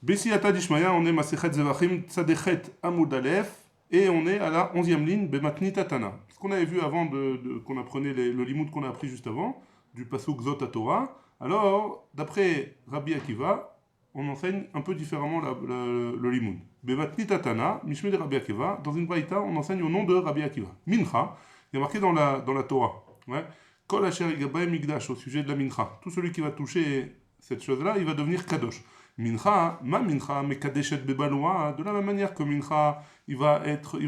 Bessiyata Dishmaya, on est Masechet Zevachim Tzadechet Amud Aleph et on est à la 11e ligne Bematni Tatana. Ce qu'on avait vu avant qu'on apprenait le limoud qu'on a appris juste avant, du Pasuk Zot Torah. Alors, d'après Rabbi Akiva, on enseigne un peu différemment le limoud. Bematni Tatana, Mishme de Rabbi Akiva, dans une braïta, on enseigne au nom de Rabbi Akiva. Mincha, il y a marqué dans la Torah. Ouais. Kol Asher Igabay Migdash, au sujet de la Mincha. Tout celui qui va toucher cette chose-là, il va devenir Kadosh. Mincha, ma mincha, mekadeshet bebaloa, de la même manière que mincha, il va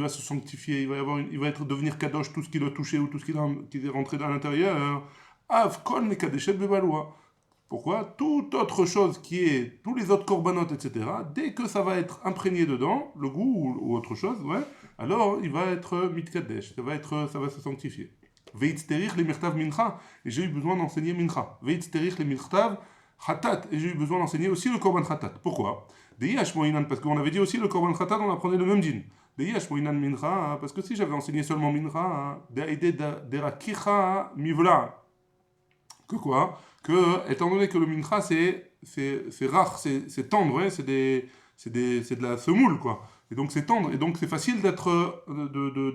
se sanctifier, il va devenir kadosh, tout ce qu'il a touché ou tout ce qui est rentré dans l'intérieur. Av kol mekadeshet bebaloa. Pourquoi? Toute autre chose tous les autres korbanot, etc., dès que ça va être imprégné dedans, le goût ou autre chose, ouais, alors il va être mitkadesh, ça va se sanctifier. Veitzterich le mirtav mincha, et j'ai eu besoin d'enseigner mincha. Veitzterich le mirtav Khatat, et j'ai eu besoin d'enseigner aussi le Korban Khatat. Pourquoi? Parce qu'on avait dit aussi le Korban Khatat, on apprenait le même din. Mincha, parce que si j'avais enseigné seulement Mincha, que quoi? Que, étant donné que le Mincha c'est rare, c'est tendre, ouais, c'est de la semoule, quoi. Et donc c'est tendre, et donc c'est facile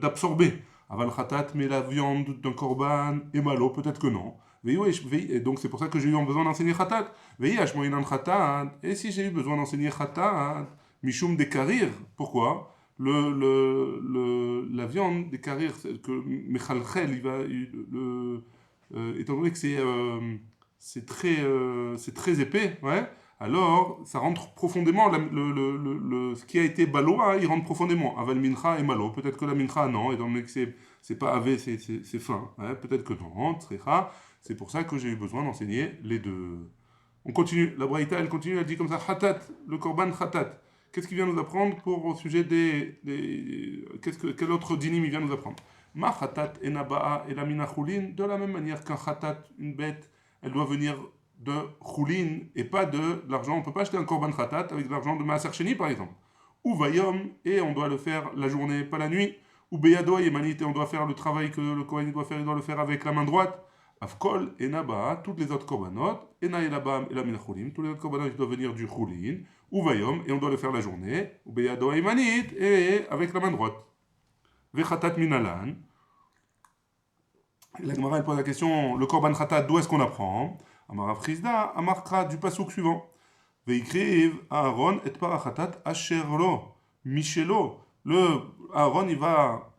d'absorber. Aval Khatat, mais la viande d'un Korban et malo, peut-être que non. Et donc c'est pour ça que j'ai eu besoin d'enseigner Khatat. Et si j'ai eu besoin d'enseigner Khatat, Mishum des Karir, pourquoi la viande des Karir, que Mechalchel, étant donné que c'est très épais, ouais, alors ça rentre profondément, ce qui a été baloa, il rentre profondément. Aval Mincha et malo, peut-être que la Mincha non, étant donné que c'est pas avé, c'est fin, ouais, peut-être que non, Tsecha. C'est pour ça que j'ai eu besoin d'enseigner les deux. On continue. La Braïta, elle continue, elle dit comme ça, Khatat, le Korban Khatat. Qu'est-ce qu'il vient nous apprendre au sujet quel autre dinim il vient nous apprendre? Ma Khatat enaba'a et la mina choulin, de la même manière qu'un Khatat, une bête, elle doit venir de choulin et pas de l'argent. On ne peut pas acheter un Korban Khatat avec de l'argent de Maaser Sheni, par exemple. Ou Vayom, et on doit le faire la journée, pas la nuit. Ou Beyado et Manit, et on doit faire le travail que le Kohen doit faire, il doit le faire avec la main droite. Afkol, Enaba, toutes les autres korbanot, Ena Elabam et la Minachoulim, tous les autres korbanot doivent venir du Choulin, ou Vayom, et on doit le faire la journée, ou Beyado Imanit, et avec la main droite. Vechatat Minalan. La Gemara pose la question, le korban Khatat, d'où est-ce qu'on apprend? Amara Frisda, Amarkra, du pasouk suivant. Veikriv, Aaron et Parachatat, Asherlo, Michelo. Le Aaron, il va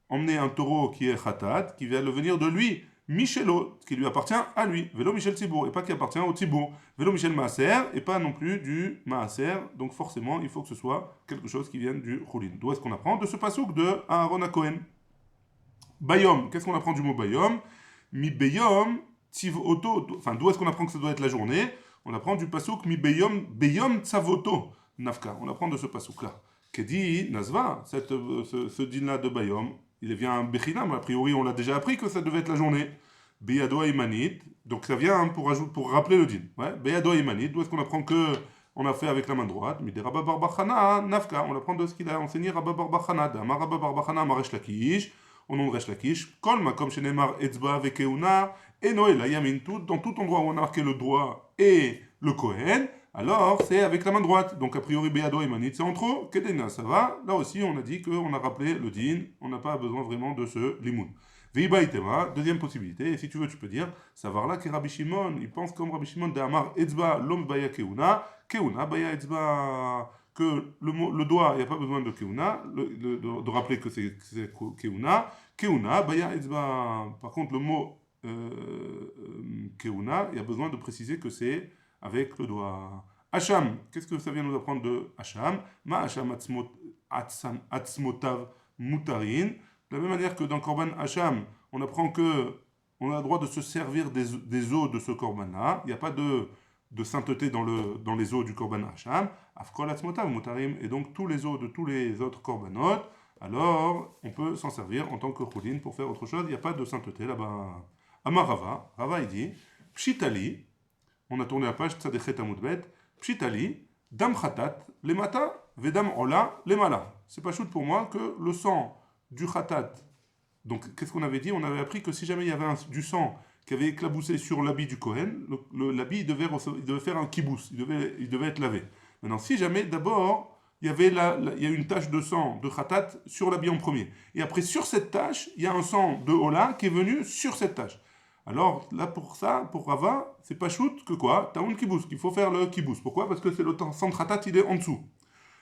emmener un taureau qui est Khatat, qui va le venir de lui. Michelo, qui lui appartient à lui. Vélo Michel Tibour, et pas qui appartient au Tibour. Vélo Michel Maaser, et pas non plus du Maaser. Donc forcément, il faut que ce soit quelque chose qui vienne du Choulin. D'où est-ce qu'on apprend? De ce pasouk de Aaron à Cohen. Bayom, qu'est-ce qu'on apprend du mot Bayom? Mi Bayom, Tiv Oto. Enfin, d'où est-ce qu'on apprend que ça doit être la journée? On apprend du pasouk Mi Bayom, Bayom Tsavoto. Nafka, on apprend de ce pasouk-là. Kedi Nazva, ce din-là de Bayom, il vient Bechinam, a priori on l'a déjà appris que ça devait être la journée. Beyado Imanit, donc ça vient pour rappeler le din. Ouais, Beyado Imanit, d'où est-ce qu'on apprend que on a fait avec la main droite? Mide Rabba Barbachana, Nafka, on apprend de ce qu'il a enseigné Rabba Barbachana, Dama Rabba Barbachana, Maresh Lakish, au nom de Resh Lakish, Kol Makom Shenemar Etzba Vekeuna, et Noël, Yamin, dans tout endroit où on a marqué le doigt et le Kohen, alors c'est avec la main droite. Donc a priori Beyado et Manit c'est en trop. Kedena ça va. Là aussi on a dit qu'on a rappelé le din. On n'a pas besoin vraiment de ce limoud. Veiba itema, deuxième possibilité. Et si tu veux tu peux dire ça va là que Rabbi Shimon il pense comme Rabbi Shimon de Amar Etzba l'homme baya keuna. Keuna baya Etzba. Que le doigt il n'y a pas besoin de keuna. De rappeler que c'est keuna. Keuna baya Etzba. Par contre le mot keuna il y a besoin de préciser que c'est avec le doigt. Hacham, qu'est-ce que ça vient nous apprendre de Hacham? Ma Hacham atzmotav mutarin. De la même manière que dans Korban Hacham, on apprend que on a le droit de se servir des os de ce Korban-là. Il n'y a pas de sainteté dans les os du Korban Hacham. Afkol atzmotav mutarim. Et donc tous les os de tous les autres Korbanot, alors on peut s'en servir en tant que choulin pour faire autre chose. Il n'y a pas de sainteté là-bas. Amarava, Rava il dit, Pshitali, on a tourné la page Tzadechet Amudbet. Pshitali, Dam Khatat, les mata, Vedam Ola, les mala. C'est pas chouette pour moi que le sang du Khatat. Donc, qu'est-ce qu'on avait dit? On avait appris que si jamais il y avait du sang qui avait éclaboussé sur l'habit du Kohen, l'habit il devait faire un kibous, il devait être lavé. Maintenant, si jamais d'abord il y avait il y a une tache de sang de khatat sur l'habit en premier, et après sur cette tache, il y a un sang de hola qui est venu sur cette tache. Alors là pour ça, pour Rava, c'est pas shoot que quoi? Taoun kibous, qu'il faut faire le kibous. Pourquoi? Parce que c'est le sang de khatat, il est en dessous.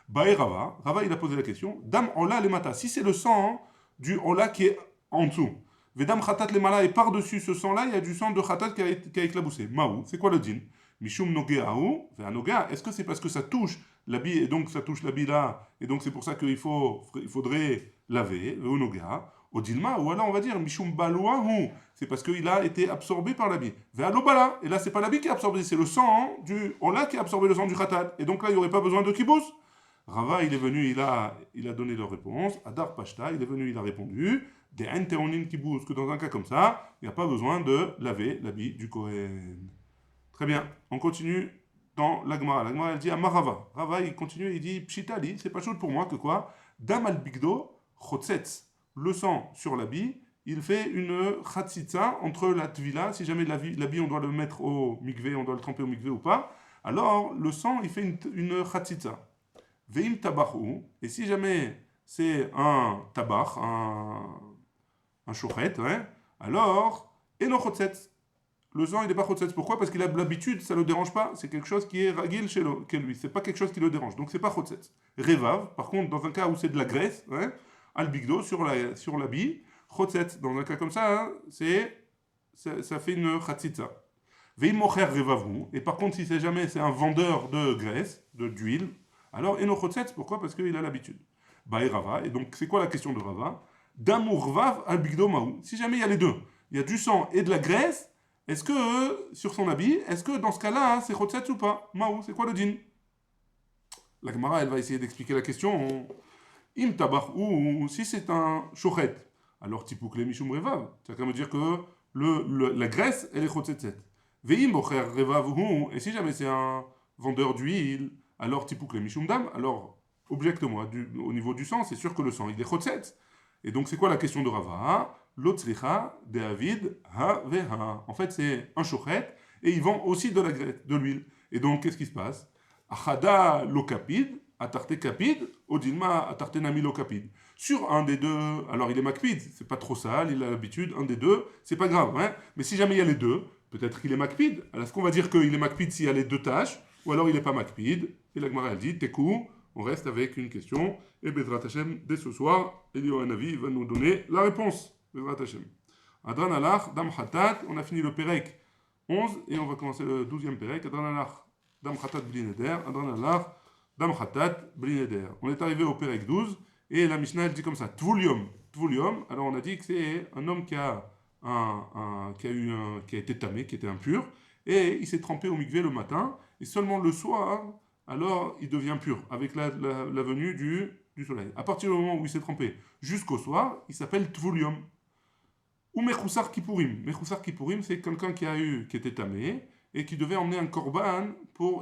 Bae Rava, Rava il a posé la question, Dam hola le mata, si c'est le sang du hola qui est en dessous. Vedam khatat le mala et par-dessus ce sang-là, il y a du sang de khatat qui a éclaboussé. Maou, c'est quoi le din? Mishum nogeaou, nogea, est-ce que c'est parce que ça touche l'habit et donc ça touche l'habit là, et donc c'est pour ça il faudrait laver, ou nogea, au dilma, ou alors on va dire Mishum balouaou, c'est parce qu'il a été absorbé par l'habit. Ve'alobala, et là c'est pas l'habit qui est absorbé, c'est le sang du hola qui a absorbé le sang du khatat, et donc là il n'y aurait pas besoin de kibous. Rava, il est venu, il a donné leur réponse. Adar Pashta, il est venu, il a répondu. Des enteonin qui bousent, que dans un cas comme ça, il n'y a pas besoin de laver l'habit du Kohen. Très bien, on continue dans la Gemara. La Gemara, elle dit à Marava. Rava, il continue, il dit Pshitali, c'est pas chaud pour moi que quoi? Dam al bigdo, chotzetz. Le sang sur l'habit, il fait une chatzitza entre la tvila, si jamais l'habit on doit le mettre au mikvé, on doit le tremper au mikvé ou pas. Alors, le sang, il fait une chatzitza. Veim tabachu, et si jamais c'est un tabach, un chouchet, hein, alors, enochetzetz. Le sang, il n'est pas chotzetz. Pourquoi? Parce qu'il a l'habitude, ça ne le dérange pas. C'est quelque chose qui est ragil chez lui. C'est pas quelque chose qui le dérange. Donc, c'est pas chotzetz. Revav, par contre, dans un cas où c'est de la graisse, hein, albigdo, sur l'habit, chotzetz. Dans un cas comme ça, hein, ça fait une chatzitza. Veim mocher revavu, et par contre, si c'est jamais c'est un vendeur de graisse, d'huile, alors, enochetzetz, pourquoi? Parce qu'il a l'habitude. Bae Rava, et donc c'est quoi la question de Rava? Damourvav al bigdo maou. Si jamais il y a les deux, il y a du sang et de la graisse, est-ce que, sur son habit, est-ce que dans ce cas-là, c'est chotzetz ou pas? Maou, c'est quoi le din? La Gemara, elle va essayer d'expliquer la question. Im tabach ou si c'est un chochet, alors tipoukle mishum revav. Ça veut dire que la graisse, elle est chotzetzet. Veim bocher revav ou, et si jamais c'est un vendeur d'huile, alors tipoukle mishum dam, alors objecte-moi, au niveau du sang, c'est sûr que le sang, il est chotzetz. Et donc, c'est quoi la question de Rava? L'otzricha de Avid ha veha. En fait, c'est un chochet et il vend aussi de la graisse, de l'huile. Et donc, qu'est-ce qui se passe? Achada lokapid, atarte kapid, odilma atarte nami lokapid. Sur un des deux, alors il est makpid, c'est pas trop sale, il a l'habitude, un des deux, c'est pas grave, hein? Mais si jamais il y a les deux, peut-être qu'il est makpid. Alors, est-ce qu'on va dire qu'il est makpid s'il y a les deux tâches, ou alors il n'est pas makpid? Et la Gemara, elle dit, tekou. On reste avec une question. Et Bezrat Hashem, dès ce soir, Elio Hanavi va nous donner la réponse. Bezrat Hashem. Adran Alach, Dam Khatat. On a fini le Perek 11 et on va commencer le 12e Perek. Adran Alach, Dam Khatat Blineder. Adran Alach, Dam Khatat Blineder. On est arrivé au Perek 12 et la Mishnah elle dit comme ça Tvulium. Tvulium. Alors on a dit que c'est un homme qui a été tamé, qui était impur et il s'est trempé au mikvé le matin et seulement le soir. Alors il devient pur avec la venue du soleil. À partir du moment où il s'est trempé jusqu'au soir, il s'appelle Tvulium. Ou Mechoussar Kippourim. Mechoussar Kippourim, c'est quelqu'un qui était tamé et qui devait emmener un korban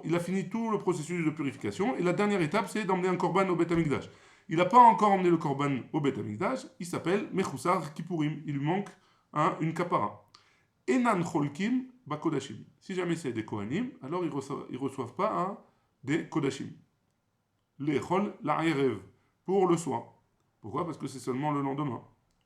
il a fini tout le processus de purification et la dernière étape, c'est d'emmener un korban au Beth Amikdash. Il n'a pas encore emmené le korban au Beth Amikdash, il s'appelle Mechoussar Kippourim. Il lui manque une kapara. Enan Cholkim Bakodashim. Si jamais c'est des Kohanim, alors ils ne reçoivent pas des Kodashim. L'Echol La'erev, pour le soir. Pourquoi? Parce que c'est seulement le lendemain.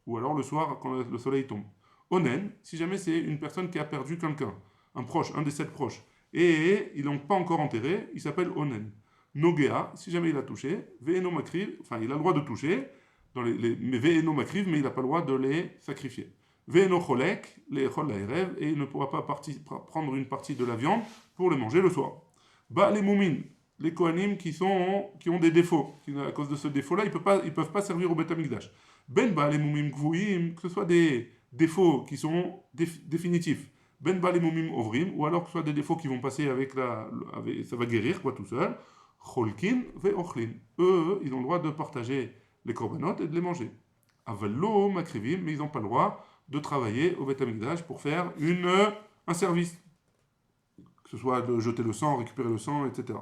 Ou alors le soir quand le soleil tombe. Onen, si jamais c'est une personne qui a perdu quelqu'un, un proche, un des 7 proches, et ils l'ont pas encore enterré, il s'appelle Onen. Nogea, si jamais il a touché, Ve'eno Makriv, enfin il a le droit de toucher, mais Ve'eno Makriv, mais il n'a pas le droit de les sacrifier. Ve'eno Cholek, l'Echol La'erev, et il ne pourra pas prendre une partie de la viande pour le manger le soir. Bah, les moumines, les kohanim qui ont des défauts, à cause de ce défaut-là, ils ne peuvent pas servir au Beth Amikdash. Ben ba les moumim gvouim, que ce soit des défauts qui sont définitifs. Ben ba les moumim ovrim, ou alors que ce soit des défauts qui vont passer ça va guérir, quoi, tout seul. Cholkin ve ochlin. Eux, ils ont le droit de partager les korbanot et de les manger. Avallo makrivim, mais ils n'ont pas le droit de travailler au Beth Amikdash pour faire un service. Que ce soit de jeter le sang, récupérer le sang, etc.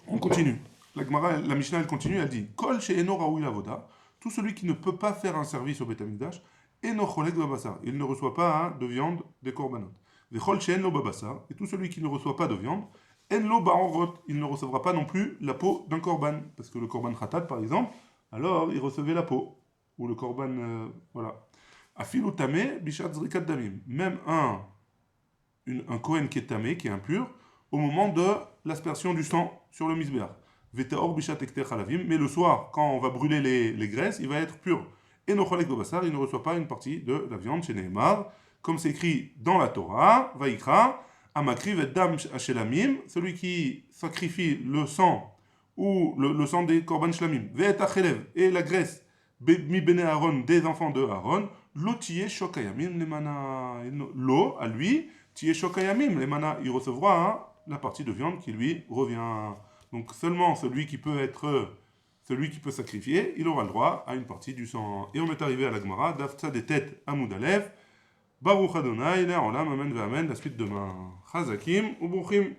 On continue. La Mishnah, elle continue, elle dit Kol she'eno raoui lavoda, tout celui qui ne peut pas faire un service au Beth Amikdash, eno cholek babasar, il ne reçoit pas de viande des korbanot. Vechol she'en lo babassa, et tout celui qui ne reçoit pas de viande, en lo ba'orot, il ne recevra pas non plus la peau d'un korban. Parce que le korban khatat, par exemple, alors il recevait la peau. Ou le korban, voilà. Afilu tamé, bishat zrikat damim. Même un Kohen qui est tamé, qui est impur, au moment de l'aspersion du sang sur le misbéach. Veteor bishat ekter halavim, mais le soir, quand on va brûler les graisses, il va être pur. Et nocholek bebassar, il ne reçoit pas une partie de la viande chez Nehemar, comme c'est écrit dans la Torah, Vaikra, Amakri veddam shelamim, celui qui sacrifie le sang ou le sang des korban shlamim, ve'et achelev, et la graisse mi bene Aaron, des enfants de Aaron, lo tiye shokayamim lemana, lo à lui, tiye shokayamim lemana, il recevra la partie de viande qui lui revient. Donc seulement celui qui peut sacrifier, il aura le droit à une partie du sang. Et on est arrivé à la Gemara, Dafta des têtes Amoud Aleph, Baruch Adonai, Olam, Amen, Amen, la suite demain. Chazakim ou Bruchim.